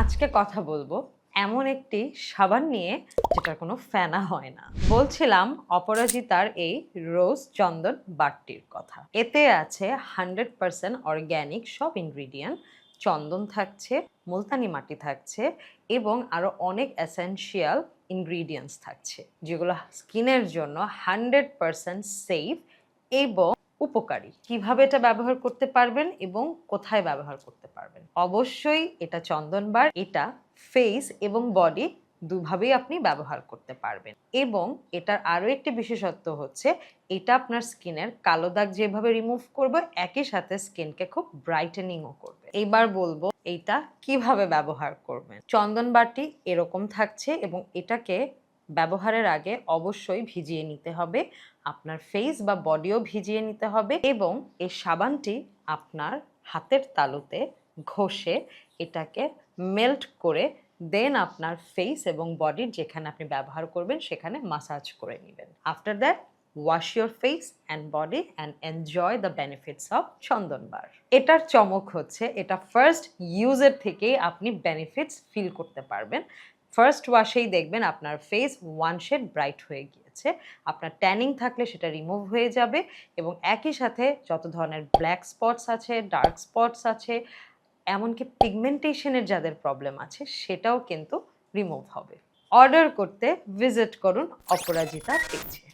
আজকে কথা বলবো এমন একটি সাবান নিয়ে যেটার কোনো ফেনা হয় না। বলছিলাম অপরাজিতার এই রোজ চন্দন বাটটির কথা। এতে আছে 100% অর্গ্যানিক সব ইনগ্রিডিয়েন্ট, চন্দন থাকছে, মুলতানি মাটি থাকছে এবং আরো অনেক এসেনশিয়াল ইনগ্রিডিয়েন্টস থাকছে, যেগুলো স্কিনের জন্য 100% সেফ এবং উপকারী। কিভাবে এটা ব্যবহার করতে পারবেন এবং কোথায় ব্যবহার করতে পারবেন? অবশ্যই এটা চন্দন বার, এটা ফেস এবং বডি দুভাবেই আপনি ব্যবহার করতে পারবেন। এবং এটার আরো একটি বিশেষত্ব হচ্ছে এটা আপনার স্কিনের কালো দাগ যেভাবে রিমুভ করবে একই সাথে স্কিনকে খুব ব্রাইটেনিংও করবে। এইবার বলবো এইটা কিভাবে ব্যবহার করবেন। চন্দন বাটি এরকম থাকছে এবং এটাকে ব্যবহারের আগে অবশ্যই ভিজিয়ে নিতে হবে, আপনার ফেস বা বডিও ভিজিয়ে নিতে হবে এবং এই সাবানটি আপনার হাতের তালুতে ঘষে এটাকে মেল্ট করে দেন আপনার ফেস এবং বডির যেখানে আপনি ব্যবহার করবেন সেখানে মাসাজ করে নেবেন। After that wash your face and body and enjoy the benefits of chandan bar. এটার চমক হচ্ছে এটা ফার্স্ট ইউজের থেকেই আপনি বেনিফিটস ফিল করতে পারবেন। ফার্স্ট ওয়াশেই দেখবেন আপনার ফেস ওয়ান শেড ব্রাইট হয়ে গিয়েছে, আপনার ট্যানিং থাকলে সেটা রিমুভ হয়ে যাবে এবং একই সাথে যত ধরনের ব্ল্যাক স্পটস আছে, ডার্ক স্পটস আছে, এমনকি পিগমেন্টেশনের যাদের প্রবলেম আছে সেটাও কিন্তু রিমুভ হবে। অর্ডার করতে ভিজিট করুন অপরাজিতা পেজে।